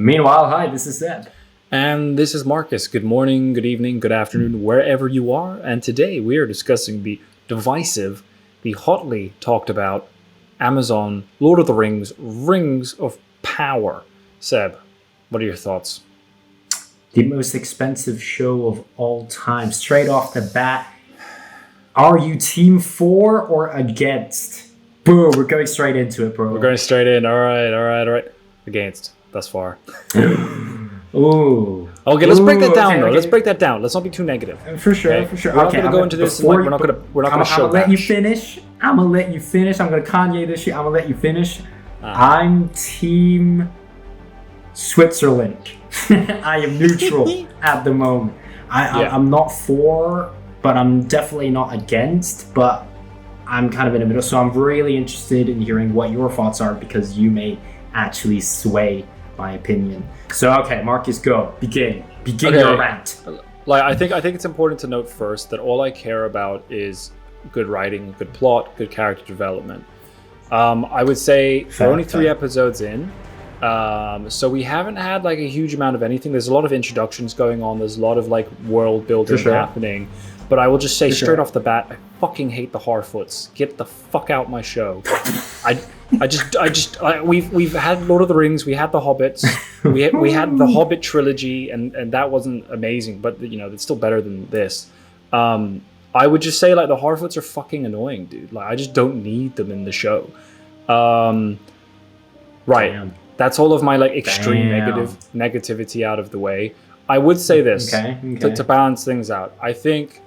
Meanwhile, hi, this is Seb. And this is Marcus. Good morning, good evening, good afternoon, wherever you are. And today we are discussing the divisive, the hotly talked about Amazon Lord of the Rings, Rings of Power. Seb, what are your thoughts? The most expensive show of all time. Straight off the bat, are you team for or against? Boom, we're going straight into it, bro. We're going straight in. All right. Against, thus far. Ooh. Okay, let's break that down, though. Let's break that down. Let's not be too negative. For sure. We're not going to go into this. We're not going to show. I'm gonna let you finish. I'm gonna Kanye this shit. I'm gonna let you finish. I'm team Switzerland. I am neutral at the moment. I'm not for, but I'm definitely not against. But I'm kind of in the middle. So I'm really interested in hearing what your thoughts are because you may actually sway my opinion. So okay, Marcus, go. Begin your rant. I think it's important to note first that all I care about is good writing, good plot, good character development. I would say we're only 3 episodes in, so we haven't had like a huge amount of anything. There's a lot of introductions going on. There's a lot of like world building happening. But I will just say straight off the bat, I fucking hate the Harfoots. Get the fuck out my show. We've had Lord of the Rings, we had the Hobbits, we had the Hobbit trilogy, and that wasn't amazing, but you know it's still better than this. I would just say like the Harfoots are fucking annoying, dude. Like I just don't need them in the show. Right. Damn. That's all of my like extreme negativity out of the way. I would say this to balance things out. I think.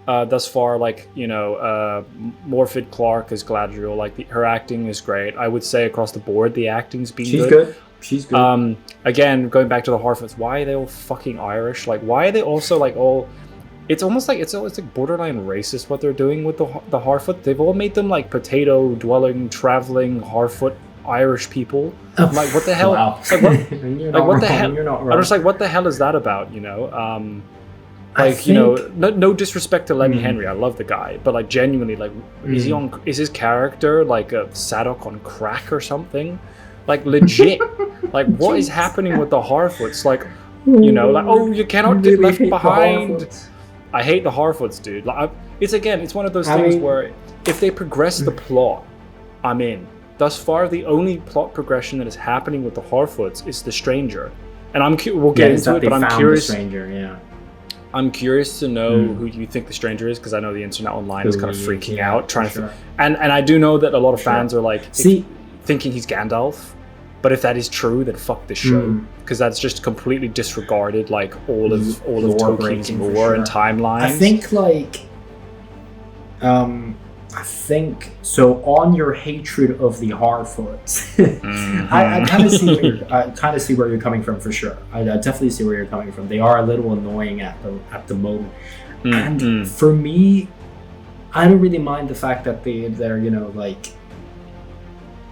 Thus far, like, you know, Morfydd Clark as Galadriel, like, her acting is great. I would say across the board, the acting's been good. She's good. Again, going back to the Harfoots, why are they all fucking Irish? Like, why are they also, like, all... It's almost like, it's like borderline racist what they're doing with the Harfoot. They've all made them, like, potato-dwelling, traveling, Harfoot Irish people. I'm like, what the hell? Wow. Like, what the hell? I'm just like, what the hell is that about, you know? Like, you know, no disrespect to Lenny Henry, I love the guy, but like genuinely, like, is his character like a Sadok on crack or something? Like legit, like what is happening with the Harfoots? Like, you know, like you cannot get left behind. I hate the Harfoots, dude. Like, it's one of those things where if they progress the plot, I'm in. Thus far, the only plot progression that is happening with the Harfoots is the Stranger, and we'll get into it, but I'm curious. I'm curious to know who you think the Stranger is, because I know the internet online is kind of freaking out, trying to, and I do know that a lot of fans are like thinking he's Gandalf, but if that is true, then fuck this show, because that's just completely disregarded like all of Tolkien's lore and timeline. I think so. On your hatred of the Harfoots, I kind of see where you're coming from for sure. I definitely see where you're coming from. They are a little annoying at the moment, and for me, I don't really mind the fact that they're you know like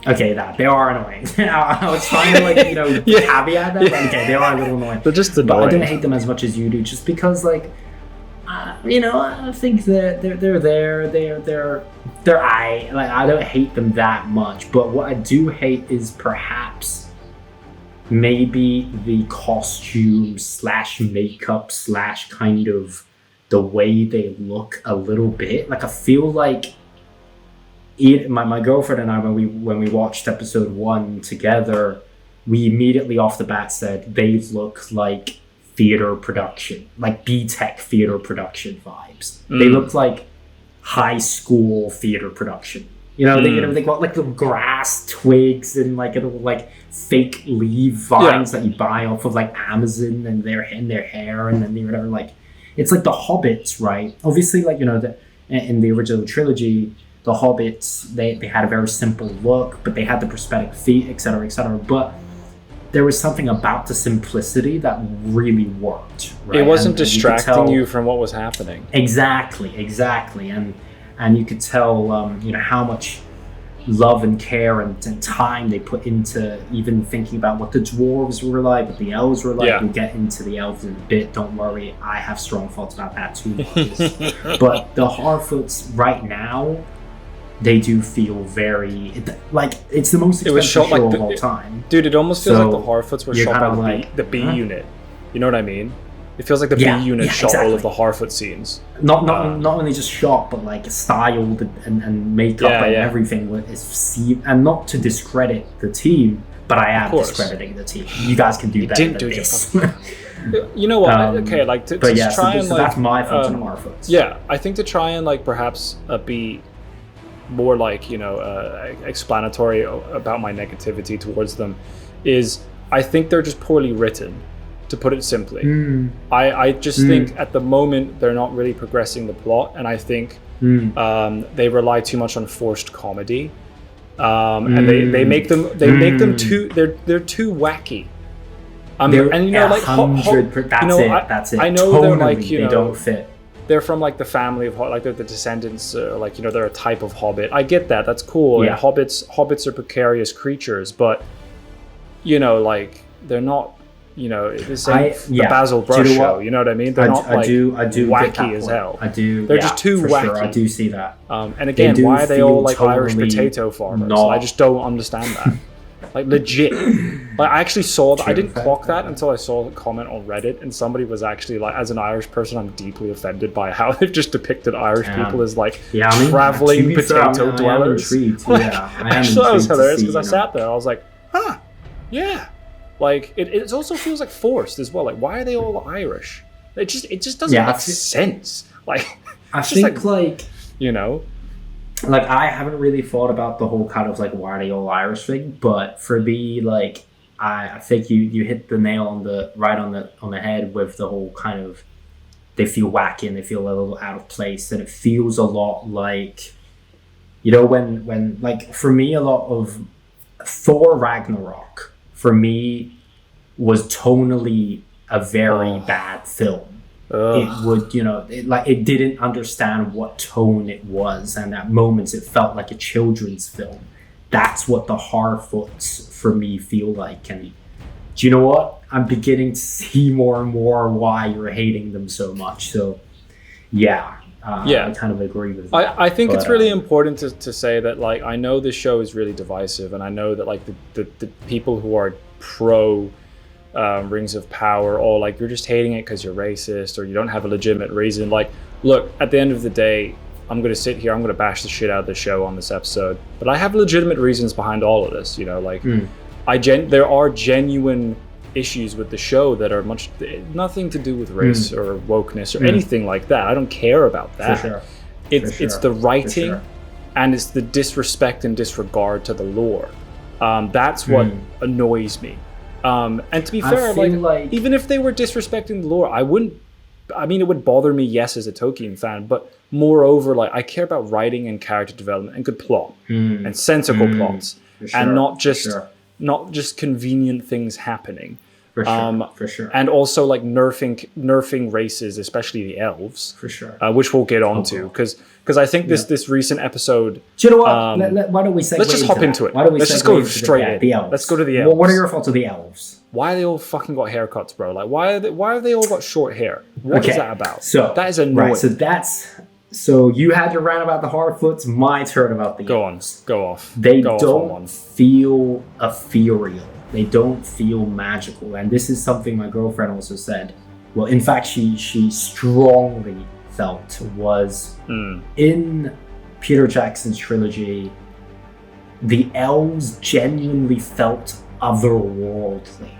that they are annoying. I was trying to like you know caveat that. But okay, they are a little annoying. They're just annoying. But I don't hate them as much as you do, just because like. You know, I think that they're there. I don't hate them that much, but what I do hate is perhaps maybe the costume / makeup / kind of the way they look a little bit. Like I feel like my girlfriend and I when we watched episode 1 together, we immediately off the bat said they look like theater production, like B-Tech theater production vibes. They look like high school theater production. You know, they got like the grass twigs and like little like fake leaf vines that you buy off of like Amazon, and their hair, and then they whatever. Like it's like the Hobbits, right? Obviously, like you know, in the original trilogy, the Hobbits they had a very simple look, but they had the prosthetic feet, etc., etc. But there was something about the simplicity that really worked. Right? It wasn't distracting you from what was happening. Exactly, and you could tell, you know, how much love and care and time they put into even thinking about what the dwarves were like, what the elves were like. We'll get into the elves in a bit. Don't worry, I have strong thoughts about that too. But the Harfoots right now, they do feel very like it's the most expensive show of all time. Dude, it almost feels like the Harfoots were shot by the B unit. You know what I mean? It feels like the B unit shot all of the Harfoot scenes. Not only just shot, but like styled and makeup and everything is and not to discredit the team, but I am discrediting the team. You guys can do better than this. You know what? Okay, like to try and so that's my thoughts on Harfoots. Yeah, I think to try and like perhaps be more like explanatory about my negativity towards them is I think they're just poorly written, to put it simply. I just think at the moment they're not really progressing the plot, and I think they rely too much on forced comedy, and they make them too they're too wacky. And you know, like that's it. I know totally, they're like they don't fit. They're from like the family of like they're the descendants, like they're a type of hobbit. I get that. That's cool. Yeah. And hobbits are precarious creatures, but like they're not. This ain't the Basil Brush show. You know what I mean? They're not like I do wacky as hell. I do. They're just too wacky. Sure. I do see that. And again, why are they all like Irish potato farmers? I just don't understand that. Like legit. Like I actually saw that. I didn't clock that until I saw a comment on Reddit, and somebody was actually like, as an Irish person, I'm deeply offended by how they've just depicted Irish people as like traveling potato dwellers. I am actually, that was hilarious because I sat there. I was like, yeah. Like it also feels like forced as well. Like why are they all Irish? It just doesn't make sense. Like I think like like I haven't really thought about the whole kind of like why are they all Irish thing, but for me, like I think you hit the nail on the head with the whole kind of they feel wacky and they feel a little out of place, and it feels a lot like when like for me a lot of Thor Ragnarok for me was tonally a very bad film. It would, it didn't understand what tone it was, and at moments it felt like a children's film. That's what the Harfoots for me feel like. And do you know what? I'm beginning to see more and more why you're hating them so much. So, I kind of agree with that. I think it's really important to say that, like, I know this show is really divisive, and I know that, like, the people who are pro Rings of Power, or like you're just hating it because you're racist or you don't have a legitimate reason. Like, look, at the end of the day, I'm going to sit here, I'm going to bash the shit out of the show on this episode, but I have legitimate reasons behind all of this. There are genuine issues with the show that are nothing to do with race or wokeness or anything like that. I don't care about that. For sure. It's the writing and it's the disrespect and disregard to the lore. That's what annoys me. And to be fair, like even if they were disrespecting the lore, it would bother me, yes, as a Tolkien fan, but moreover, like I care about writing and character development and good plot and sensible plots, and not just convenient things happening. For sure. And also like nerfing races, especially the elves. For sure. Which we'll get onto, because I think this recent episode. Do you know what? Why don't we say? Let's just hop into it. Let's just go straight in. The elves. Let's go to the elves. Well, what are your thoughts on the elves? Why are they all fucking got haircuts, bro? Like, why have they all got short hair? What is that about? So that is annoying. Right. So you had your rant about the Harfoots. My turn about the elves. Go off. They don't feel ethereal. They don't feel magical, and this is something my girlfriend also said. Well, in fact, she strongly felt was in Peter Jackson's trilogy, the elves genuinely felt otherworldly.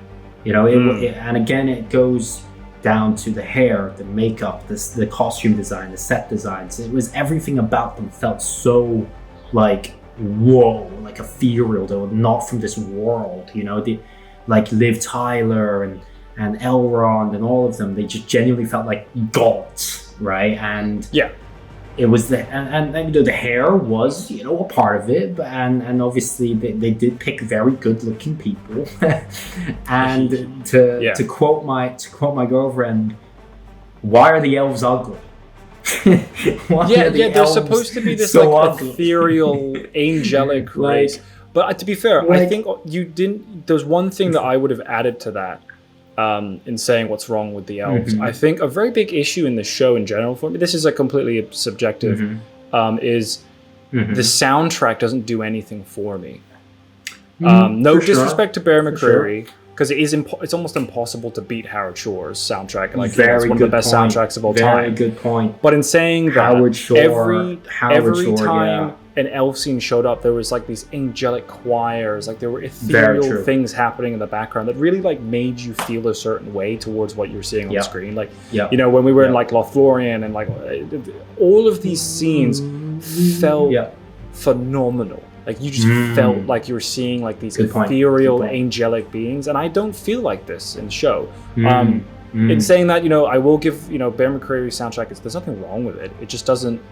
And again, it goes down to the hair, the makeup, the costume design, the set designs. It was everything about them felt so like whoa, like ethereal. They were not from this world, like Liv Tyler and Elrond and all of them. They just genuinely felt like gods, right? And it was the hair was a part of it, and obviously they did pick very good looking people. And to quote my girlfriend, why are the elves ugly? They're supposed to be this like ethereal, angelic race. But to be fair, I think you didn't. There's one thing that I would have added to that in saying what's wrong with the elves. I think a very big issue in the show in general for me, this is a completely subjective, is the soundtrack doesn't do anything for me. No disrespect to Bear McCreary, because it's almost impossible to beat Howard Shore's soundtrack. Like, it's one of the best soundtracks of all time. Very good point. But in saying that, every time yeah. an elf scene showed up, there was like these angelic choirs, like there were ethereal things happening in the background that really like made you feel a certain way towards what you're seeing on the screen. Like, you know, when we were in like Lothlorien and like all of these scenes felt phenomenal. Like, you just felt like you were seeing like these ethereal angelic beings, and I don't feel like this in the show. In saying that, you know, I will give, you know, Bear McCreary's soundtrack, there's nothing wrong with it. It just doesn't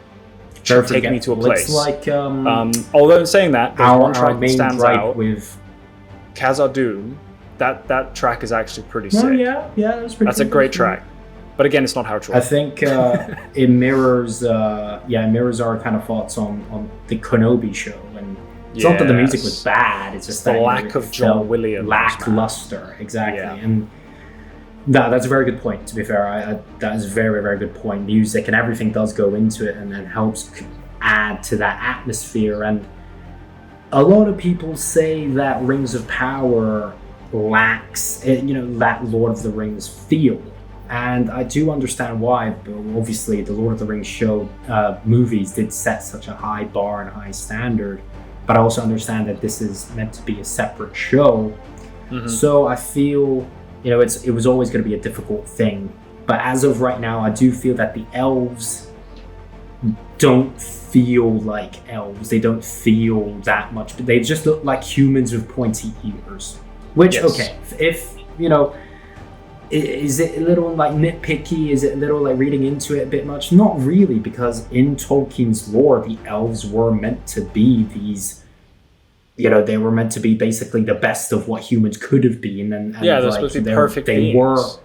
take me to a place. It's like, although in saying that, there's one track that stands out with Khazad-dûm. That track is actually pretty sick. Oh yeah, that's pretty. That's a great track. But again, it's not Howard Shore. I think it mirrors, it mirrors our kind of thoughts on the Kenobi show. And it's not that the music was bad; it's just the lack of John Williams, lackluster, exactly. And that's a very good point. To be fair, that is a very, very good point. Music and everything does go into it, and helps add to that atmosphere. And a lot of people say that Rings of Power lacks, that Lord of the Rings feel. And I do understand why, but obviously the Lord of the Rings show movies did set such a high bar and high standard, but I also understand that this is meant to be a separate show. So I feel, it was always going to be a difficult thing. But as of right now, I do feel that the elves don't feel like elves. They don't feel that much. They just look like humans with pointy ears. Which, okay, if, is it a little like nitpicky? Is it a little like reading into it a bit much? Not really, because in Tolkien's lore, the elves were meant to be these, they were meant to be basically the best of what humans could have been. And they're supposed to be perfect beings.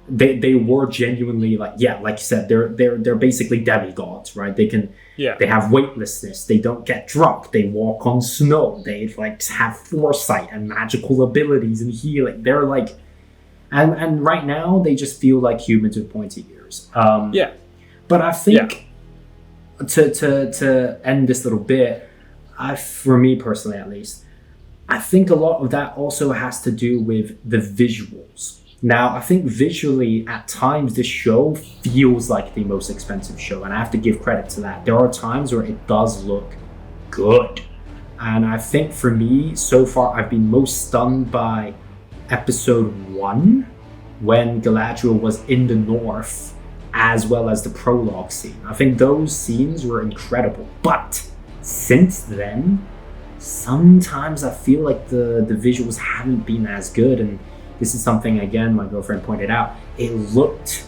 They were genuinely like you said, they're basically demigods, right? They have weightlessness, they don't get drunk, they walk on snow, they like have foresight and magical abilities and healing. They're like, and right now they just feel like humans with pointy ears. But I think to end this little bit, for me personally at least, I think a lot of that also has to do with the visuals. Now, I think visually, at times, this show feels like the most expensive show, and I have to give credit to that. There are times where it does look good. And I think for me, so far, I've been most stunned by episode 1, when Galadriel was in the north, as well as the prologue scene. I think those scenes were incredible. But since then, sometimes I feel like the visuals haven't been as good, and this is something, again, my girlfriend pointed out. It looked,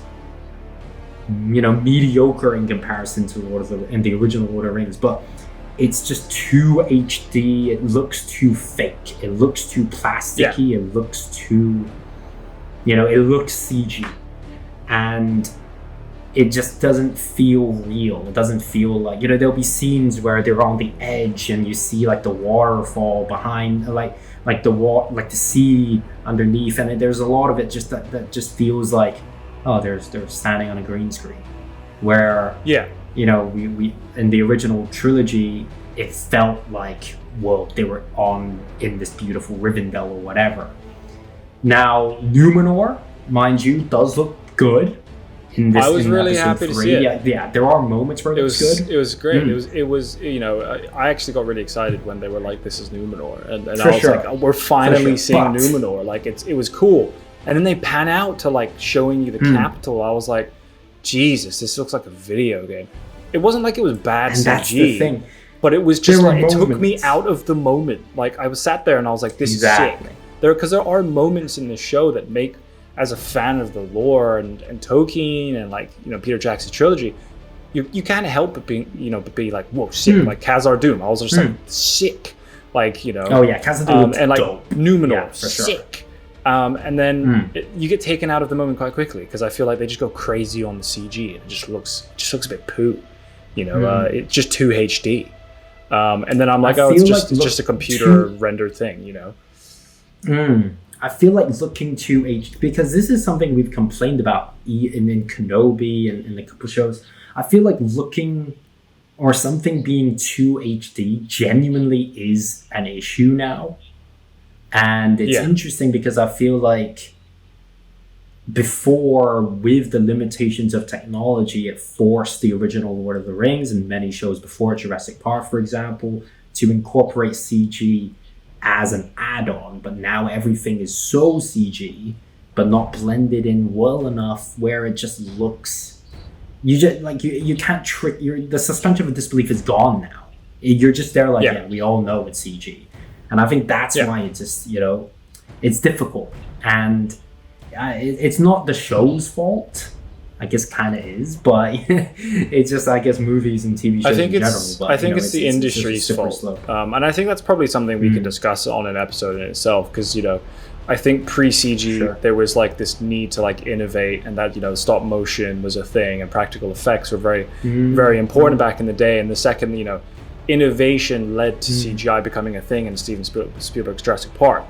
mediocre in comparison to the original Lord of the Rings, but it's just too HD. It looks too fake. It looks too plasticky. It looks too, it looks CG, and it just doesn't feel real. It doesn't feel like, there'll be scenes where they're on the edge and you see like the waterfall behind, like the sea underneath, and there's a lot of it just that just feels like, they're standing on a green screen. Where we in the original trilogy, it felt like, they were in this beautiful Rivendell or whatever. Now Numenor, mind you, does look good. I was really happy to see it. Yeah, there are moments where it was good. It was great. It was. I actually got really excited when they were like, "This is Numenor," and I was like, "We're finally seeing Numenor." Like, it was cool. And then they pan out to like showing you the capital. I was like, "Jesus, this looks like a video game." It wasn't like it was bad CG. That's the thing. But it was just like, it took me out of the moment. Like, I was sat there and I was like, "This is sick." Because there are moments in the show that make, as a fan of the lore and Tolkien and like, Peter Jackson's trilogy, you can't help but be like, whoa, sick. Like Khazad-dûm, I was just like, sick. Like, Oh yeah, Khazad-dûm and like dope. Numenor, sick. And then you get taken out of the moment quite quickly, because I feel like they just go crazy on the CG and it just looks a bit poo. It's just too HD. And then I'm like, it's just a computer rendered thing, I feel like looking too HD, because this is something we've complained about in Kenobi and in a couple shows. I feel like looking or something being too HD genuinely is an issue now. And it's interesting because I feel like before, with the limitations of technology, it forced the original Lord of the Rings and many shows before, Jurassic Park, for example, to incorporate CG as an add-on. But now everything is so CG, but not blended in well enough where it just looks... You just like you can't trick the suspension of disbelief is gone now. You're just there like we all know it's CG, and I think that's why it just it's difficult, and it's not the show's fault. I guess kind of is, but it's just I guess movies and TV shows in general. But, I think it's the industry's fault, and I think that's probably something we can discuss on an episode in itself because I think pre-CG there was like this need to like innovate, and that stop motion was a thing, and practical effects were very very important back in the day. And the second innovation led to CGI becoming a thing in Steven Spielberg's Jurassic Park,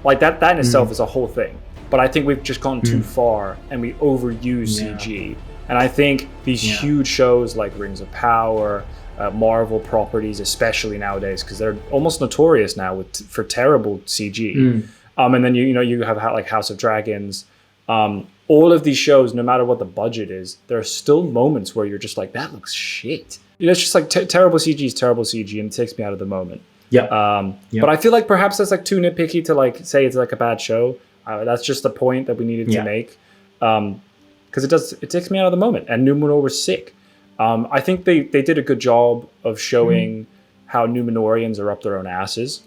like that in itself is a whole thing. But I think we've just gone too far and we overuse CG. And I think these huge shows like Rings of Power, Marvel properties, especially nowadays, because they're almost notorious now for terrible CG. And then you have like House of Dragons. All of these shows, no matter what the budget is, there are still moments where you're just like, that looks shit. It's just like terrible CG is terrible CG, and it takes me out of the moment. But I feel like perhaps that's like too nitpicky to like say it's like a bad show. That's just the point that we needed to make, because it takes me out of the moment. And Numenor was sick. I think they did a good job of showing how Numenorians are up their own asses.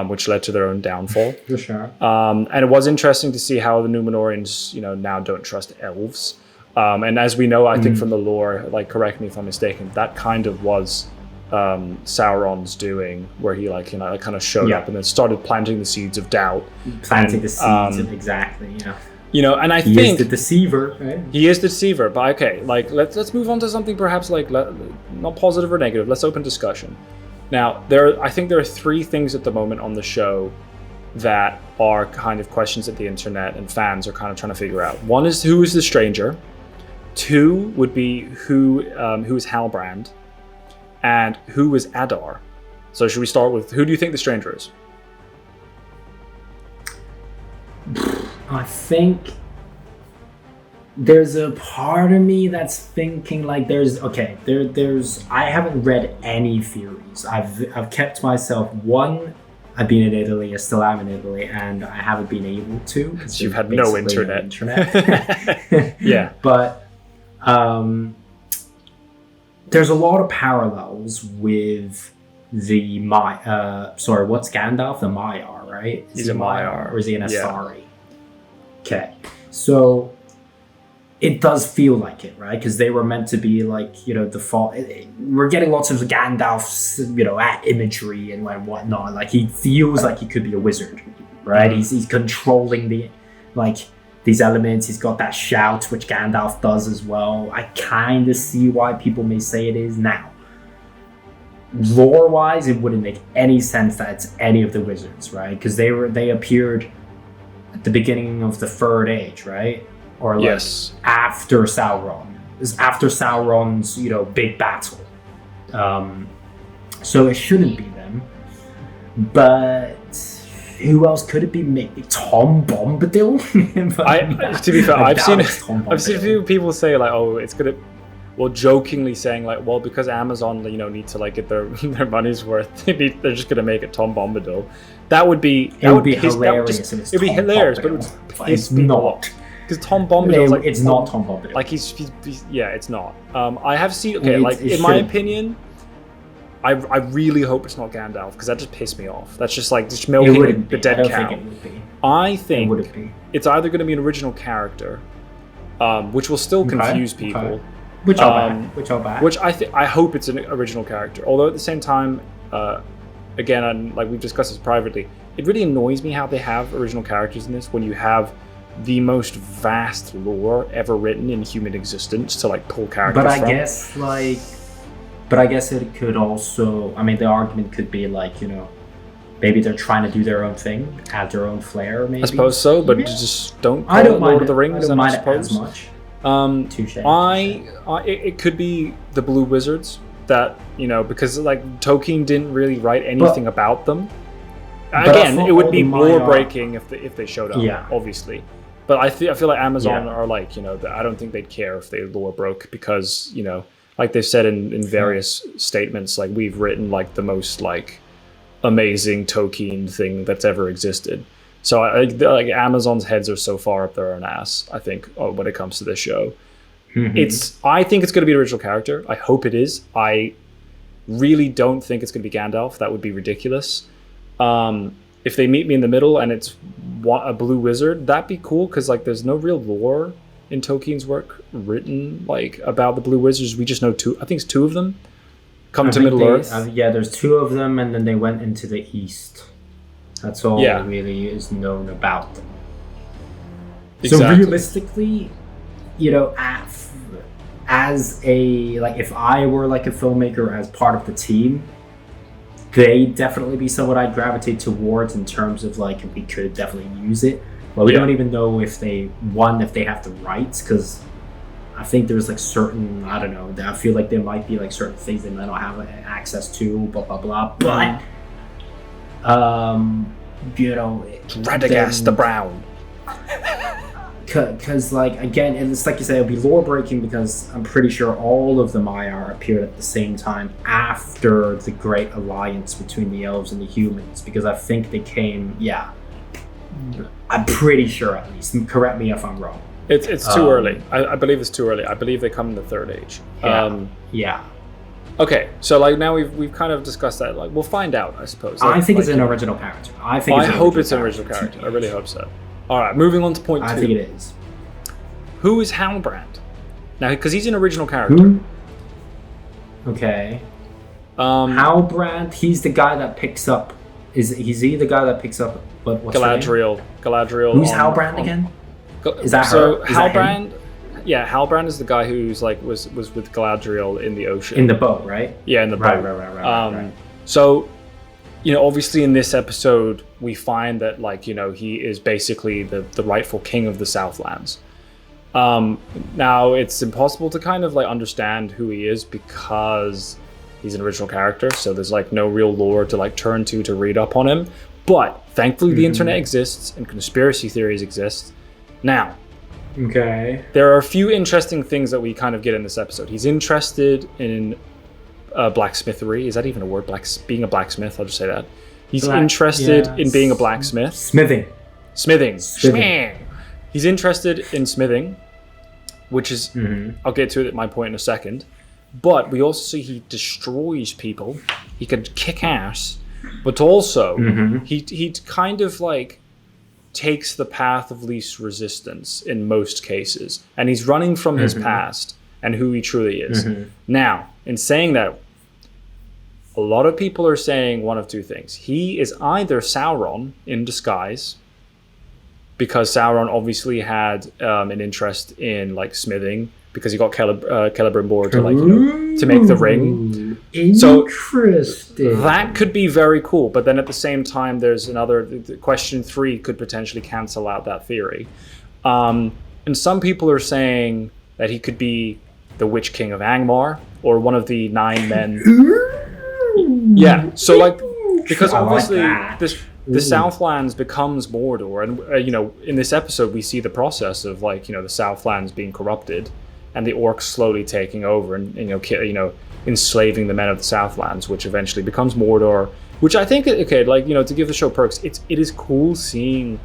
Which led to their own downfall. For sure. And it was interesting to see how the Numenorians, now don't trust elves. And as we know, I think from the lore, like correct me if I'm mistaken, that kind of was Sauron's doing, where he kind of showed up and then started planting the seeds of doubt. Planting the seeds, exactly. And I think he is the deceiver, right? He is the deceiver. But okay, like let's move on to something perhaps like not positive or negative. Let's open discussion. Now, I think there are three things at the moment on the show that are kind of questions that the internet and fans are kind of trying to figure out. One is, who is the stranger? Two would be who is Halbrand? And who is Adar? So should we start with, who do you think the stranger is? I think there's a part of me that's thinking like there's I haven't read any theories. I've kept myself I've been in Italy, I still am in Italy, and I haven't been able to because you've had no internet. Yeah. But there's a lot of parallels with the what's Gandalf? The Maiar, right? He's a Maiar. Or is he an Asari? Okay. So it does feel like it, right? Because they were meant to be like, default. We're getting lots of Gandalf's, imagery and whatnot. Like he feels like he could be a wizard, right? He's controlling these elements. He's got that shout, which Gandalf does as well. I kind of see why people may say it is now. Lore-wise, it wouldn't make any sense that it's any of the wizards, right? Because they appeared at the beginning of the Third Age, right? Or after Sauron. It's after Sauron's, big battle. So it shouldn't be them. But who else could it be? Maybe Tom Bombadil? To be fair, I've seen a few people say like, oh, it's gonna, well, jokingly saying like, well, because Amazon, need to like get their money's worth, they're just gonna make it Tom Bombadil. That would be hilarious. It'd be hilarious, but it would piss me off. Because Tom Bombadil, it's not Tom Bombadil. Like he's it's not. I have seen. Okay, in my opinion, I really hope it's not Gandalf, because that just pissed me off. That's just like milking the dead cow. I think it's either going to be an original character, which will still confuse people. Which are bad. Which I hope it's an original character. Although at the same time, again, and like we've discussed this privately, it really annoys me how they have original characters in this when you have the most vast lore ever written in human existence to like pull characters from. But I guess it could also, the argument could be like, maybe they're trying to do their own thing, add their own flair, maybe. I suppose so, but just don't call it Lord of the Rings. I don't mind it as much. Touche. It could be the Blue Wizards. that, you know, because like Tolkien didn't really write anything about them. Again, it would be lore breaking if they showed up, obviously. But I feel like Amazon are like, you know, I don't think they'd care if they lore broke, because, you know, like they've said in various statements, like we've written like the most like amazing Tolkien thing that's ever existed. So like Amazon's heads are so far up their own ass, I think, when it comes to this show. I think it's going to be an original character. I hope it is. I really don't think it's going to be Gandalf. That would be ridiculous. If they meet me in the middle and it's a blue wizard, that'd be cool, because like there's no real lore in Tolkien's work written like about the blue wizards. We just know two. I think it's two of them come to Middle Earth. There's two of them, and then they went into the East. That's all really is known about them. Exactly. So realistically, you know, as a like, if I were like a filmmaker as part of the team, they'd definitely be someone I'd gravitate towards in terms of like, we could definitely use it. But we don't even know if they have the rights, because I think there's like certain, I don't know, I feel like there might be like certain things they might not have access to, blah blah blah. But you know, Radagast the Brown. Because like, again, it's like you say, it'll be lore breaking, because I'm pretty sure all of the Maiar appeared at the same time after the Great Alliance between the elves and the humans, because I think they came, I'm pretty sure, at least. Correct me if I'm wrong. It's too early. I believe it's too early. I believe they come in the Third Age. Okay, so like now we've kind of discussed that. Like we'll find out, I suppose. I think it's an original character. I hope it's an original character. I really hope so. All right, moving on to point 2. I think it is. Who is Halbrand? Now, because he's an original character. Who? Okay. Halbrand, he's the guy that picks up. Is he the guy that picks up? What's Galadriel. Galadriel. Who's Halbrand again? Is that her? Halbrand. Yeah, Halbrand is the guy who's like was with Galadriel in the ocean. In the boat, right? Yeah, in the boat. Right. So, you know, obviously in this episode, we find that, like, you know, he is basically the rightful king of the Southlands. Now, it's impossible to kind of, like, understand who he is because he's an original character, so there's, like, no real lore to, like, turn to read up on him. But, thankfully, the internet exists and conspiracy theories exist. Now, okay, there are a few interesting things that we kind of get in this episode. He's interested in blacksmithery. Is that even a word? Being a blacksmith, I'll just say that. He's interested in being a blacksmith. Smithing. He's interested in smithing, which is, I'll get to it at my point in a second. But we also see he destroys people. He could kick ass, but also he kind of like takes the path of least resistance in most cases, and he's running from his past and who he truly is. Now, in saying that, a lot of people are saying one of two things. He is either Sauron in disguise, because Sauron obviously had an interest in like smithing, because he got Celebrimbor to, like, you know, to make the ring. So that could be very cool. But then at the same time, there's another question 3 could potentially cancel out that theory. And some people are saying that he could be the Witch King of Angmar, or one of the 9 men. Yeah. So like, because obviously the Southlands becomes Mordor, and you know, in this episode we see the process of, like, you know, the Southlands being corrupted and the orcs slowly taking over and you know enslaving the men of the Southlands, which eventually becomes Mordor. Which I think, okay, like, you know, to give the show perks, it is cool seeing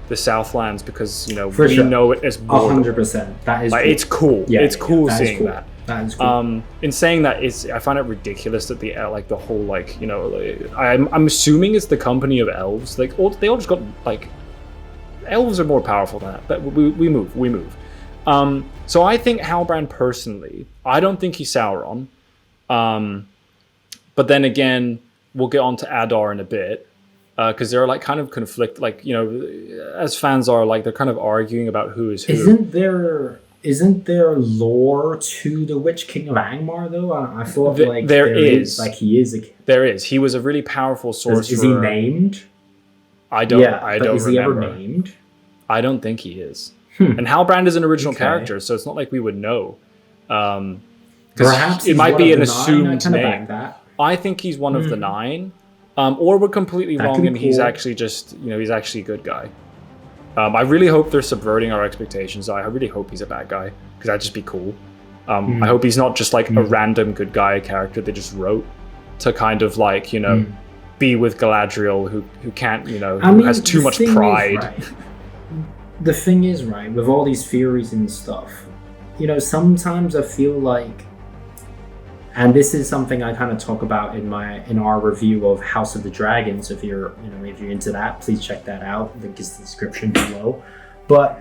the Southlands, because, you know, we know it as Mordor. 100%. That is like, cool. It's cool. Yeah, it's cool seeing that. That is cool. In saying that, I find it ridiculous that the like the whole, like, you know, like, I'm assuming it's the company of elves. Like, they all just got, like, elves are more powerful than that. But we move. So I think Halbrand personally, I don't think he's Sauron. But then again, we'll get on to Adar in a bit, because they're like kind of conflict. Like, you know, as fans are, like, they're kind of arguing about who is who. Isn't there lore to the Witch King of Angmar, though? I thought like there is. Like, he is a... There is. He was a really powerful sorcerer. Is he named? I don't remember. Is he ever named? I don't think he is. And Halbrand is an original character, so it's not like we would know. Perhaps it might be an assumed name. I think he's one of the 9, or we're completely wrong, and he's actually just he's actually a good guy. I really hope they're subverting our expectations. I really hope he's a bad guy, because that'd just be cool. I hope he's not just like a random good guy character they just wrote to kind of like be with Galadriel, who can't who has too much pride. The thing is, right, with all these theories and stuff, sometimes I feel like, and this is something I kind of talk about in our review of House of the Dragons. If you're into that, please check that out. Link is in the description below. But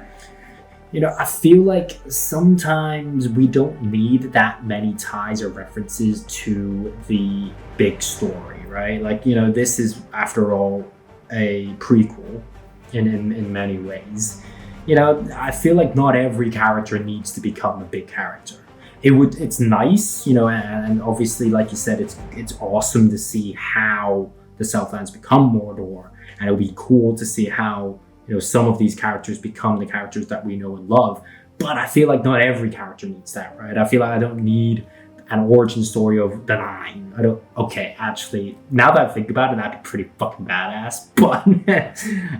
I feel like sometimes we don't need that many ties or references to the big story, right? Like, this is, after all, a prequel in many ways. I feel like not every character needs to become a big character. It's nice, and obviously, like you said, it's awesome to see how the Southlands become Mordor, and it'll be cool to see how some of these characters become the characters that we know and love. But I feel like not every character needs that, right? I feel like I don't need an origin story of the 9. Okay, actually, now that I think about it, that'd be pretty fucking badass. But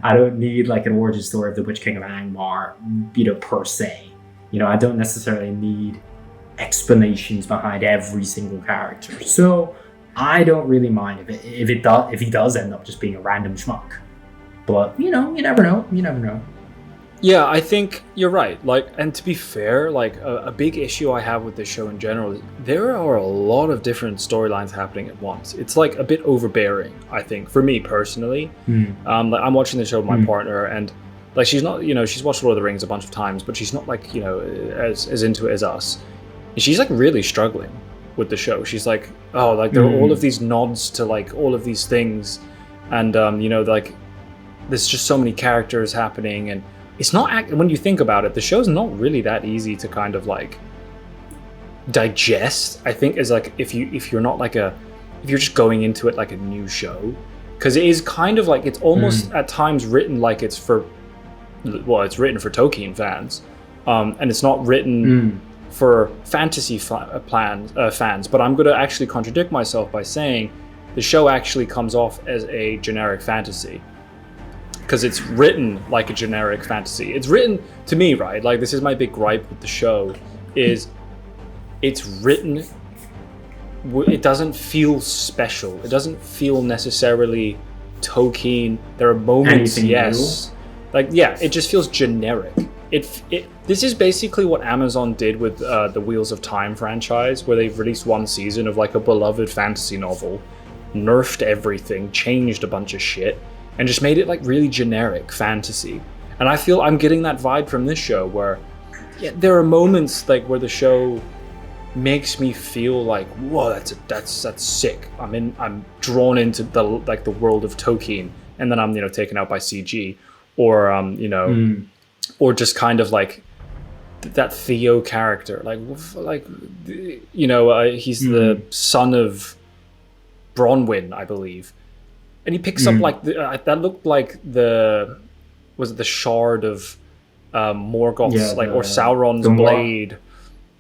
I don't need like an origin story of the Witch King of Angmar, per se. I don't necessarily need explanations behind every single character. So I don't really mind if he does end up just being a random schmuck. But you never know. Yeah, I think you're right. Like, and to be fair, like a big issue I have with this show in general is there are a lot of different storylines happening at once. It's like a bit overbearing, I think, for me personally. Like, I'm watching the show with my partner, and like she's not, she's watched Lord of the Rings a bunch of times, but she's not like as into it as us. And she's like really struggling with the show. She's like, oh, like there are all of these nods to like all of these things, and like there's just so many characters happening, and it's not, when you think about it, the show's not really that easy to kind of like digest, I think, as like if you're not like if you're just going into it like a new show, because it is kind of like, it's almost at times written like it's written for Tolkien fans, and it's not written for fantasy fans. But I'm going to actually contradict myself by saying the show actually comes off as a generic fantasy, because it's written like a generic fantasy. It's written, to me, right, like this is my big gripe with the show, is it's written, it doesn't feel special. It doesn't feel necessarily Tolkien. There are moments, yes. Like, yeah, it just feels generic. This is basically what Amazon did with the Wheels of Time franchise, where they've released one season of like a beloved fantasy novel, nerfed everything, changed a bunch of shit, and just made it like really generic fantasy. And I feel I'm getting that vibe from this show, where there are moments like where the show makes me feel like, whoa, that's sick. I'm drawn into the world of Tolkien, and then I'm taken out by CG, or or just kind of like that Theo character, he's the son of Bronwyn, I believe. And he picks up like that looked like the shard of Morgoth's, or Sauron's blade.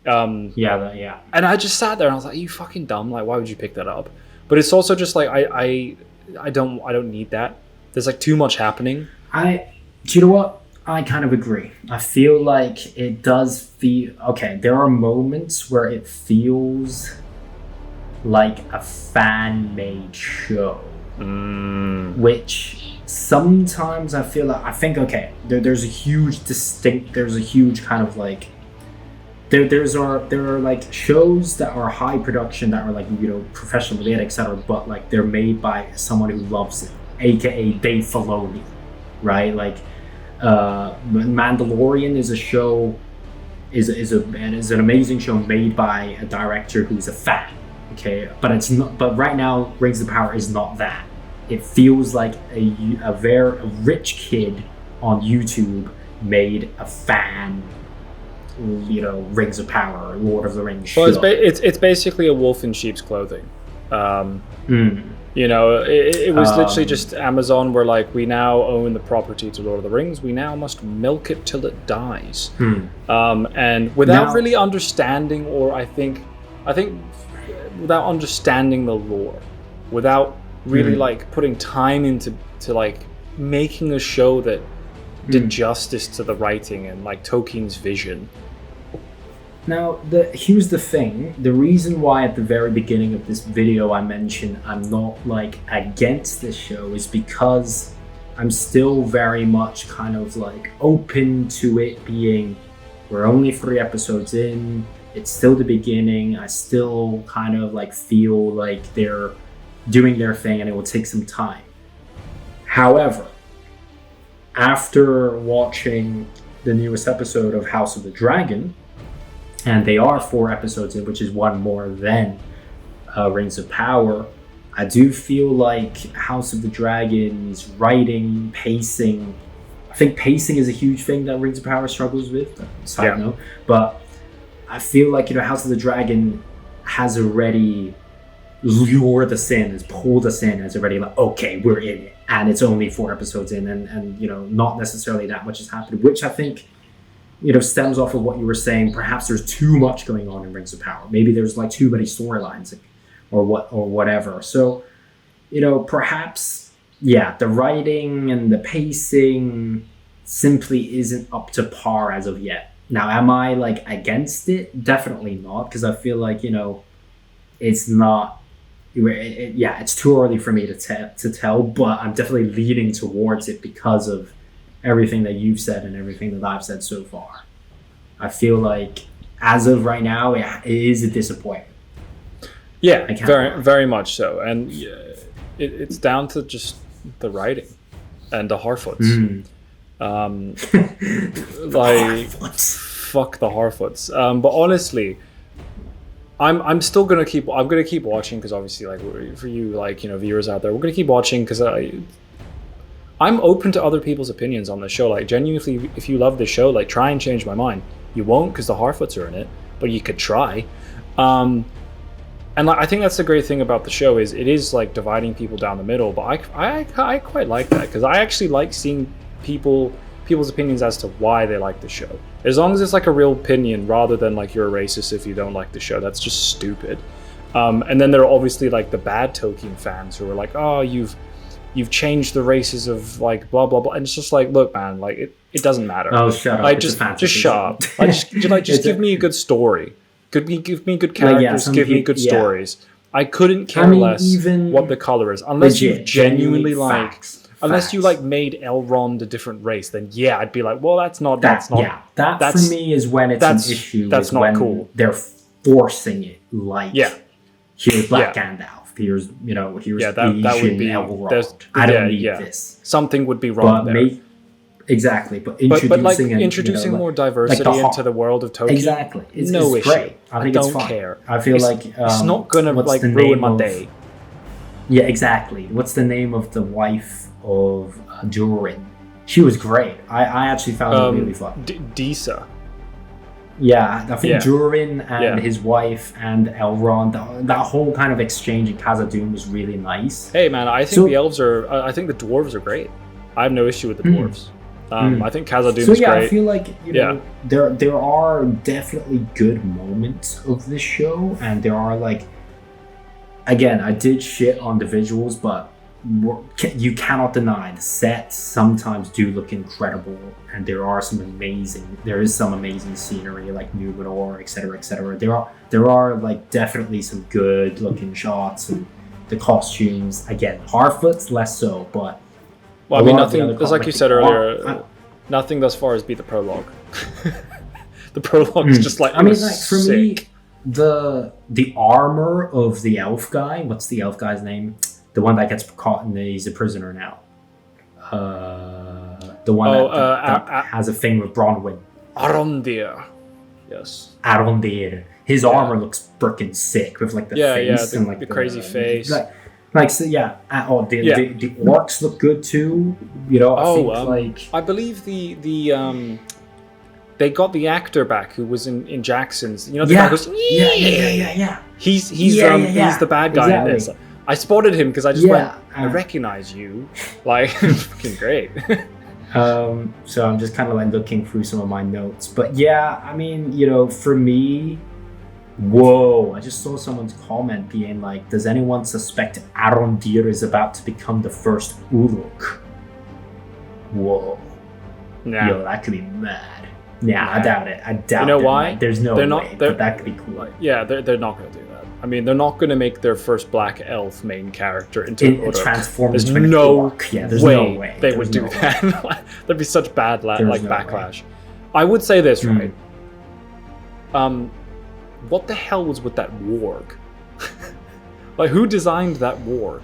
And I just sat there and I was like, "Are you fucking dumb? Like, why would you pick that up?" But it's also just like I don't need that. There's like too much happening. Do you know what? I kind of agree. I feel like it does feel okay. There are moments where it feels like a fan-made show. Which sometimes I feel like, I think, okay, there's a huge kind of like, there are like shows that are high production, that are like, professional made, etc., but like they're made by someone who loves it, aka Dave Filoni, right? Like Mandalorian is a show, is an amazing show made by a director who's a fan. Okay, but it's not. But right now, Rings of Power is not that. It feels like a very rich kid on YouTube made a fan, Rings of Power, Lord of the Rings show. Well, it's basically a wolf in sheep's clothing. It was literally just Amazon were like, we now own the property to Lord of the Rings. We now must milk it till it dies. And without really understanding, or I think I think without understanding the lore, without really like putting time into like making a show that did justice to the writing and like Tolkien's vision. Now, here's the thing. The reason why at the very beginning of this video I mentioned I'm not like against this show is because I'm still very much kind of like open to it being, we're only 3 episodes in, it's still the beginning, I still kind of like feel like they're doing their thing and it will take some time. However, after watching the newest episode of House of the Dragon, and they are 4 episodes in, which is one more than Rings of Power, I do feel like House of the Dragon's writing, pacing, I think pacing is a huge thing that Rings of Power struggles with, side note, but I feel like, House of the Dragon has already lured us in, has pulled us in, has already like, okay, we're in it, and it's only 4 episodes in, and not necessarily that much has happened, which I think stems off of what you were saying. Perhaps there's too much going on in Rings of Power. Maybe there's like too many storylines or whatever. So, perhaps, the writing and the pacing simply isn't up to par as of yet. Now, am I like against it? Definitely not, because I feel like, it's not, it's too early for me to tell, but I'm definitely leaning towards it because of everything that you've said and everything that I've said so far. I feel like as of right now, it is a disappointment. Yeah, very, very much so. And it's down to just the writing and the Harfoots. Fuck the Harfoots. But honestly, I'm still gonna keep watching, because obviously, like, for you, like, viewers out there, we're gonna keep watching because I'm open to other people's opinions on the show. Like, genuinely, if you love the show, like, try and change my mind. You won't, because the Harfoots are in it, but you could try. And like, I think that's the great thing about the show, is it is like dividing people down the middle. But I quite like that, because I actually like seeing people's opinions as to why they like the show. As long as it's like a real opinion, rather than like you're a racist if you don't like the show. That's just stupid. And then there are obviously like the bad Tolkien fans who are like, oh, you've changed the races of like blah blah blah, and it's just like, look, man, like it doesn't matter. Oh, shut up! Like, just shut up. Like, just give me a good story. Give me good characters. Give me good stories. I couldn't care less what the color is, unless you genuinely like. Unless you like made Elrond a different race, then I'd be like, well, that's not. That for me is when it's an issue. That's not when cool. They're forcing it. Like, here's Black Gandalf. Here's here's that would be Elrond. I don't need this. Something would be wrong there. Exactly, but introducing more diversity into the world of Tolkien. Exactly, it's issue. Great. I think don't it's fine. care. I feel like it's not gonna like ruin my day. Yeah, exactly. What's the name of the wife of Durin? She was great. I actually found it really fun. Disa. Yeah, I think Durin and his wife and Elrond, that whole kind of exchange in Khazad-dûm was really nice. Hey man, I think the elves are. I think the dwarves are great. I have no issue with the dwarves. I think Khazad-dûm is great. I feel like there are definitely good moments of this show, and there are like, again, I did shit on the visuals, but you cannot deny the sets sometimes do look incredible, and there is some amazing scenery like Numenor, etc. There are like definitely some good looking shots, and the costumes, again, Harfoots less so, but well, I mean, nothing, just like you said earlier, nothing thus far has beat the prologue. The prologue is just like, for me, the armor of the elf guy, what's the elf guy's name? The one that gets caught he's a prisoner now. The one that has a thing with Bronwyn. Arondir. Yes. Arondir. His armor looks freaking sick with like the face and like the crazy face. The orcs look good too. I believe the they got the actor back who was in Jackson's. The guy who's He's the bad guy in this. I spotted him because I just went, I recognize you. Like, fucking great. So I'm just kind of like looking through some of my notes. But yeah, I mean, for me, Whoa, I just saw someone's comment being like, does anyone suspect Arondir is about to become the first Uruk? Whoa. Yeah. Yo, that could be mad. Yeah, I doubt it. I doubt it. You know why? Like, there's no way, but that could be cool. Yeah, they're not going to do that. I mean, they're not going to make their first Black Elf main character into an Uruk. There's no way they would do that. That'd be such bad backlash. Way. I would say this, right? What the hell was with that warg? Like, who designed that warg?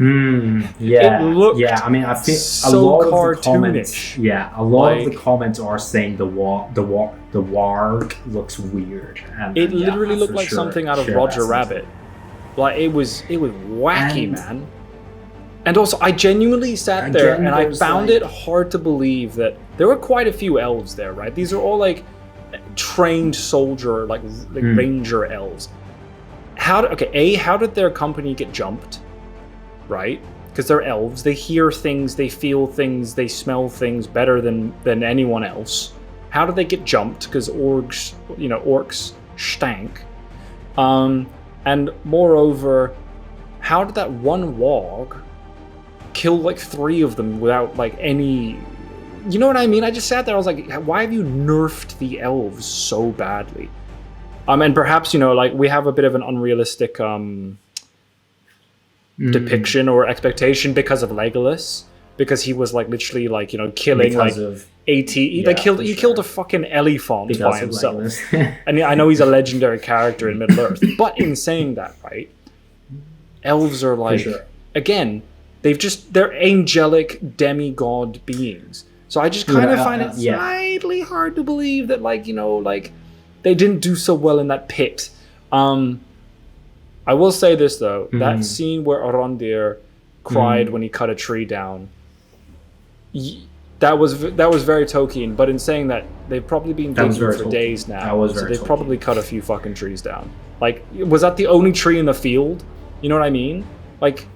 Yeah. It looked I mean, I think so a lot cartoonish. of the comments. Yeah, a lot of the comments are saying the warg looks weird. It literally looked like something out of Roger Rabbit. Like, it was wacky, man. And also, I genuinely sat there and I found it hard to believe that there were quite a few elves there, right? These are all like trained soldier, like ranger elves. How did their company get jumped? Right? Because they're elves. They hear things, they feel things, they smell things better than anyone else. How did they get jumped? Because orcs stank. And moreover, how did that one warg kill like 3 of them without like any... You know what I mean? I just sat there, I was like, why have you nerfed the elves so badly? And perhaps, like, we have a bit of an unrealistic depiction or expectation because of Legolas, because he was like literally like, killing because like 80 he killed a fucking elephant by himself. And I know he's a legendary character in Middle Earth, but in saying that, right, elves are like, again, they're angelic demigod beings. So I just kind of find it slightly hard to believe that, like, like they didn't do so well in that pit. I will say this though, that scene where Arondir cried when he cut a tree down, that was very Tolkien. But in saying that, they've probably been digging for days now, so they've probably cut a few fucking trees down. Like, was that the only tree in the field? You know what I mean? Like,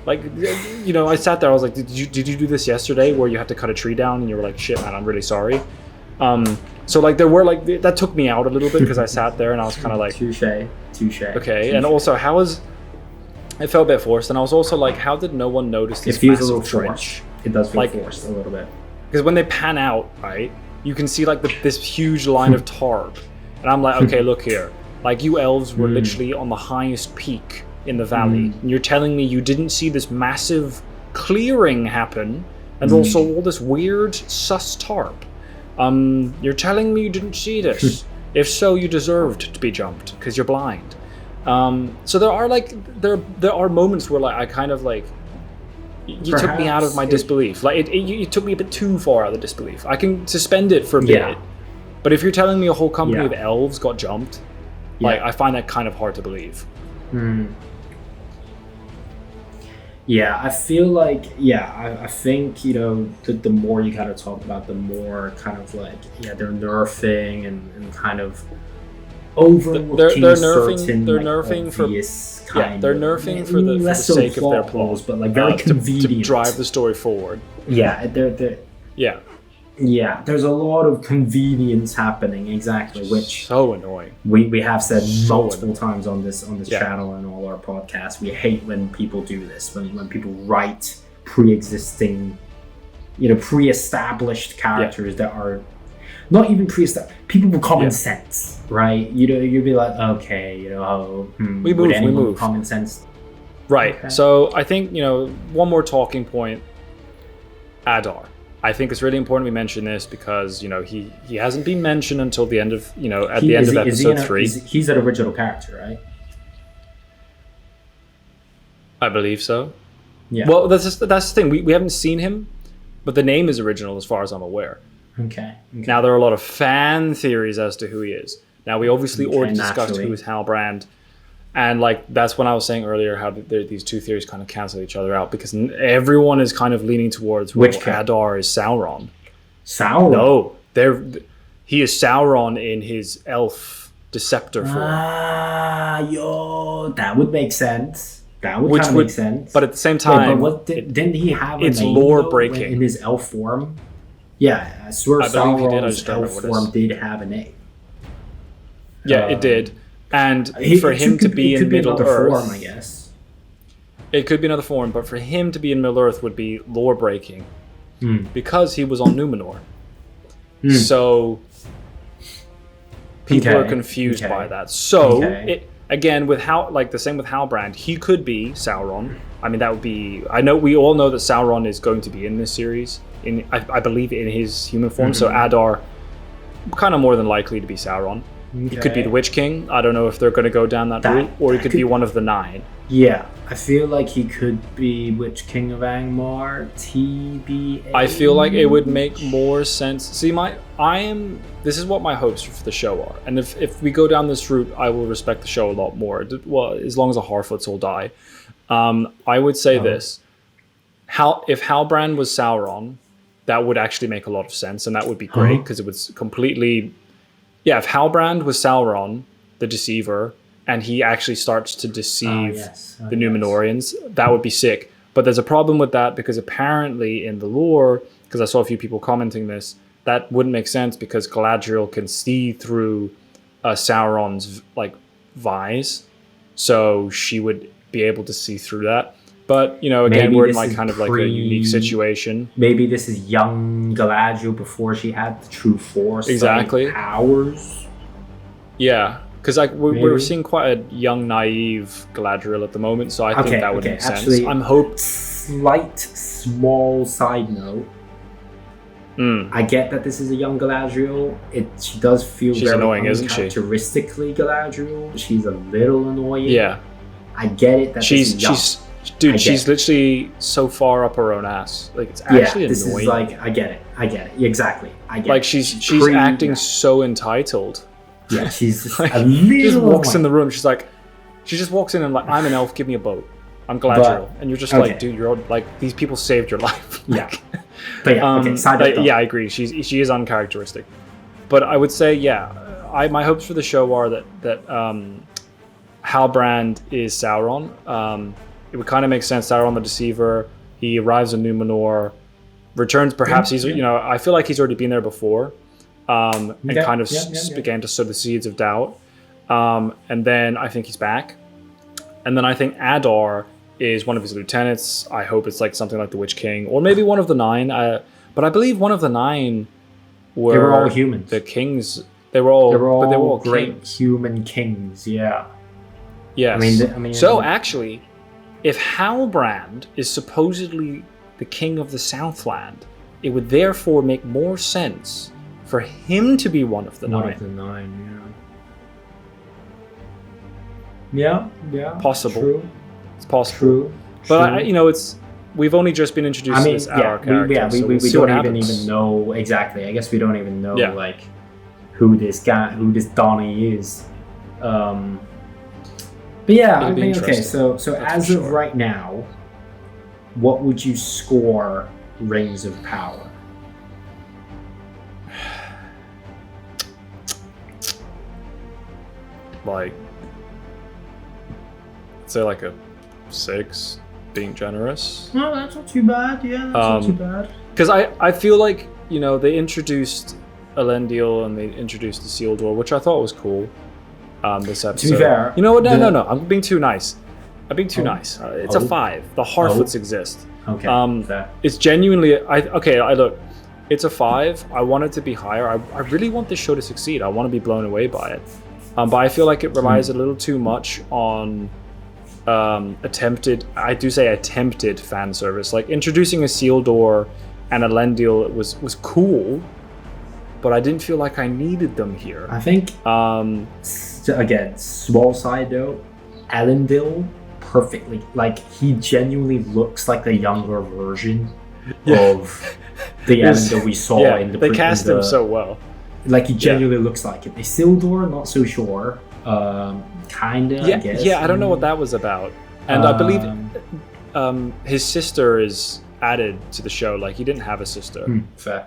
I sat there, I was like, did you do this yesterday where you had to cut a tree down and you were like, shit, man, I'm really sorry. So like there were like, that took me out a little bit because I sat there and I was kind of like, touche. Okay, and also it felt a bit forced, and I was also like, how did no one notice this? It feels a little trench? forced. It does feel like, forced a little bit. Because when they pan out, right, you can see like this huge line of tarp, and I'm like, okay, look here, like you elves were literally on the highest peak in the valley, and you're telling me you didn't see this massive clearing happen, and also all this weird sus tarp. You're telling me you didn't see this. If so, you deserved to be jumped because you're blind. So there are like there are moments where like I kind of like you took me out of my disbelief. Like you took me a bit too far out of the disbelief. I can suspend it for a bit, but if you're telling me a whole company of elves got jumped, like I find that kind of hard to believe. Yeah, I feel like, I think, the more you kind of talk about, the more kind of like, they're nerfing and kind of overlooking they're nerfing for the sake of their plot, but like very convenient to drive the story forward. Yeah, there's a lot of convenience happening, exactly, which so annoying. We have said multiple times on this channel and all our podcasts. We hate when people do this, when people write pre-existing, pre-established characters that are not even pre-established. People with common sense, right? You'd be like, okay, we move common sense. Right. Okay. So I think one more talking point, Adar. I think it's really important we mention this because he hasn't been mentioned until the end of at the end of episode 3. He's an original character, right? I believe so. Yeah. Well, that's the thing. We haven't seen him, but the name is original as far as I'm aware. Okay. Now there are a lot of fan theories as to who he is. Now we obviously already discussed who is Halbrand. And like that's when I was saying earlier how these two theories kind of cancel each other out because everyone is kind of leaning towards Adar is Sauron. Sauron? No, he is Sauron in his elf deceptor form. That would make sense. That would kind of make sense. But at the same time, didn't he have a it's name, lore breaking in his elf form? Yeah, I swear Sauron's elf form did have a name. Yeah, it did. And for him to be in Middle Earth, form, I guess it could be another form. But for him to be in Middle Earth would be lore breaking, because he was on Numenor. So people are confused by that. So again, with the same with Halbrand, he could be Sauron. I mean, that would be. I know we all know that Sauron is going to be in this series. I believe in his human form. So Adar, kind of more than likely to be Sauron. He could be the Witch King. I don't know if they're going to go down that route, or he could be one of the 9. Yeah, I feel like he could be Witch King of Angmar, TBA. I feel like it would make more sense. See, this is what my hopes for the show are. And if we go down this route, I will respect the show a lot more. Well, as long as the Harfoots all die. I would say this. If Halbrand was Sauron, that would actually make a lot of sense, and that would be great, because it would completely... Yeah, if Halbrand was Sauron, the Deceiver, and he actually starts to deceive the Numenorians, that would be sick. But there's a problem with that, because apparently in the lore, because I saw a few people commenting this, that wouldn't make sense, because Galadriel can see through Sauron's vise, so she would be able to see through that. But, again, maybe we're in kind of a unique situation. Maybe this is young Galadriel before she had the true Force powers. Yeah, because we're seeing quite a young, naive Galadriel at the moment, so I think that would make sense. Actually, I'm hoping. Slight, small side note. I get that this is a young Galadriel. She does feel She's very annoying, isn't she? Uncharacteristically Galadriel. She's a little annoying. Yeah. I get it that Dude, she's literally so far up her own ass. It's actually this annoying. Is I get it. Exactly. I get it. She's acting so entitled. Yeah, she's just a little. She just walks in the room. She just walks in and I'm an elf. Give me a boat. I'm Galadriel, and you're just dude, you're these people saved your life. Yeah. But I agree. She is uncharacteristic. But I would say, my hopes for the show are that Halbrand is Sauron. It would kind of make sense. Sauron the Deceiver. He arrives in Numenor, returns. Perhaps I feel like he's already been there before, and began to sow the seeds of doubt. And then I think he's back. And then I think Adar is one of his lieutenants. I hope it's something like the Witch King, or maybe one of the 9. But I believe one of the 9 they were all humans. The kings. They were all great kings. Human kings. Yeah. Yes. Actually, if Halbrand is supposedly the king of the Southland, it would therefore make more sense for him to be one of the 9. One of the 9, yeah. Yeah. Possible. True. It's possible. True. But we've only just been introduced to this our character. We don't even know exactly. I guess we don't even know who this Donnie is. But yeah, I mean, okay, so as of right now, what would you score Rings of Power? Say a 6, being generous. No, that's not too bad. Yeah, that's not too bad. Because I feel like, they introduced Elendil and they introduced the Isildur, which I thought was cool. This episode. To be fair, you know what? No. I'm being too nice. I'm being too nice. It's a 5. The Harfoots exist. Okay. It's genuinely. Look. It's a 5. I want it to be higher. I really want this show to succeed. I want to be blown away by it. But I feel like it relies a little too much on attempted fan service. Introducing Isildur and Elendil was cool, but I didn't feel like I needed them here. I think. Again, small side note, Elendil perfectly. He genuinely looks like the younger version of the Elendil we saw in the. They cast him so well. He genuinely looks like it. Isildur, not so sure. Kinda. Yeah, I guess. Yeah, I don't know what that was about. And I believe his sister is added to the show. He didn't have a sister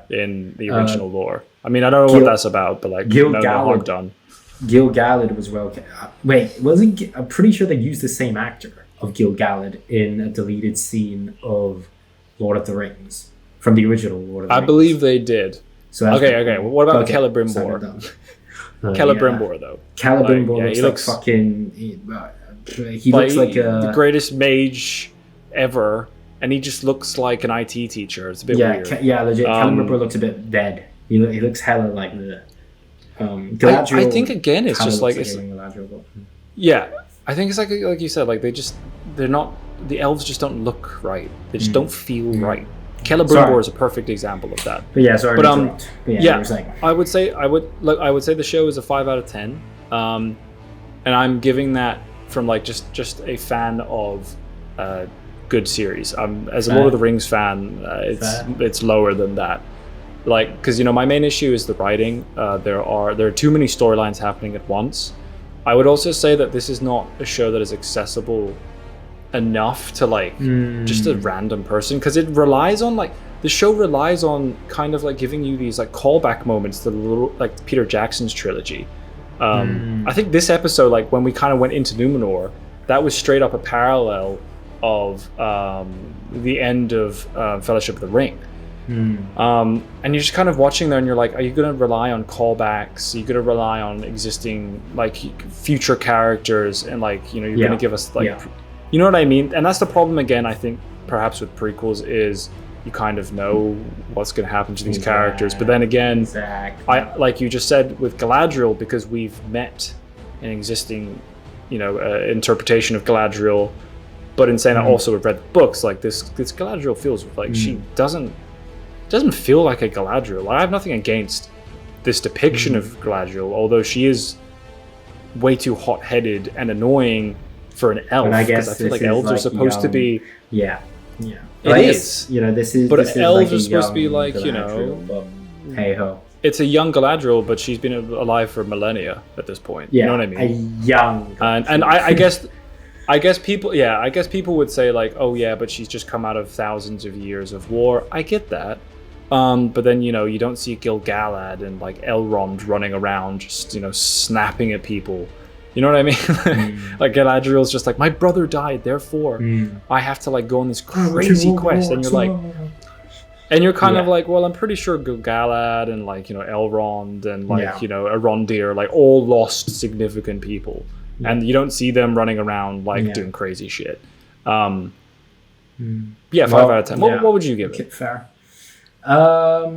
in the original lore. I mean, I don't know what that's about, but no harm done. Gil-galad was wait, wasn't? I'm pretty sure they used the same actor of Gil-galad in a deleted scene of Lord of the Rings from the original Lord of the Rings. I believe they did. So okay. What about Celebrimbor? Celebrimbor though. Celebrimbor looks like fucking. He looks like the greatest mage ever, and he just looks like an IT teacher. It's a bit weird. Legit. Celebrimbor looks a bit dead. He looks hella like the. Galadriel, I think again, it's just like it's. Yeah, I think it's like you said, like they're not. The elves just don't look right. They just don't feel right. Celebrimbor is a perfect example of that. But yeah, sorry. I would say the show is a 5 out of 10, and I'm giving that from like just a fan of good series. As a Lord of the Rings fan, it's lower than that. Like, because my main issue is the writing. There are too many storylines happening at once. I would also say that this is not a show that is accessible enough to like just a random person, because the show relies on kind of like giving you these like callback moments to like Peter Jackson's trilogy. I think this episode, like when we kind of went into Numenor, that was straight up a parallel of the end of Fellowship of the Ring. And you're just kind of watching there and you're like, are you going to rely on callbacks? Are you going to rely on existing like future characters, and like you're going to give us like you know what I mean? And that's the problem again, I think perhaps with prequels, is you kind of know what's going to happen to these characters, but then again, I like you just said with Galadriel, because we've met an existing interpretation of Galadriel, but in saying that also we've read the books, like this Galadriel feels like she doesn't feel like a Galadriel. Like, I have nothing against this depiction of Galadriel, although she is way too hot-headed and annoying for an elf, because I feel like elves are supposed to be It is. This is. But elves like are supposed to be like, hey ho. It's a young Galadriel, but she's been alive for millennia at this point. Yeah, you know what I mean? A young. And I guess people would say like, oh yeah, but she's just come out of thousands of years of war. I get that. But then you don't see Gil-galad and like Elrond running around just snapping at people. You know what I mean? Like Galadriel's just like, my brother died, therefore I have to like go on this crazy quest, and you're like, and you're kind of like, well, I'm pretty sure Gil-galad and like Elrond and like Arondir like all lost significant people, and you don't see them running around like doing crazy shit. 5 out of 10. What would you give it? Fair. I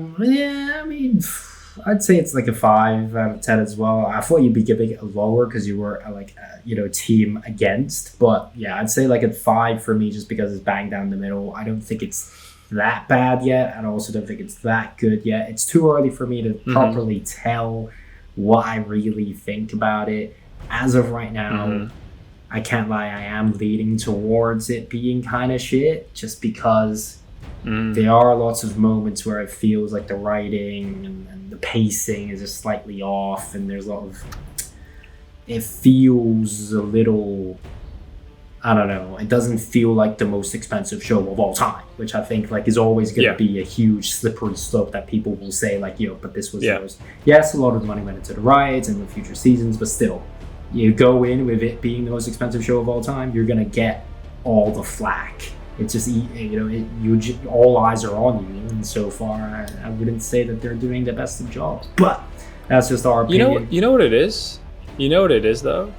mean, I'd say it's like a 5 out of 10 as well. I thought you'd be giving it a lower because you were team against, but yeah, I'd say like a 5 for me, just because it's bang down the middle. I don't think it's that bad yet, and I also don't think it's that good yet. It's too early for me to properly tell what I really think about it. As of right now, I can't lie, I am leaning towards it being kind of shit, just because there are lots of moments where it feels like the writing and the pacing is just slightly off, and there's a lot of, it feels a little, I don't know, it doesn't feel like the most expensive show of all time, which I think like is always going to be a huge slippery slope that people will say like, but this was yours. Yes, a lot of money went into the rides and the future seasons, but still, you go in with it being the most expensive show of all time, you're going to get all the flack. It's just, all eyes are on you, and so far I wouldn't say that they're doing the best of jobs, but that's just our opinion. You know what it is? You know what it is though?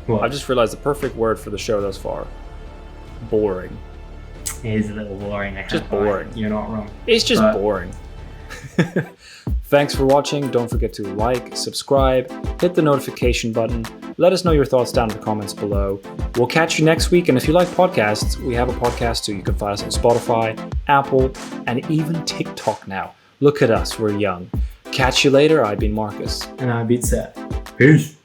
What? I just realized the perfect word for the show thus far. Boring. It is a little boring. Just boring. You're not wrong. It's just boring. Thanks for watching. Don't forget to like, subscribe, hit the notification button. Let us know your thoughts down in the comments below. We'll catch you next week. And if you like podcasts, we have a podcast too. You can find us on Spotify, Apple, and even TikTok now. Look at us. We're young. Catch you later. I've been Marcus. And I've been Seth. Peace.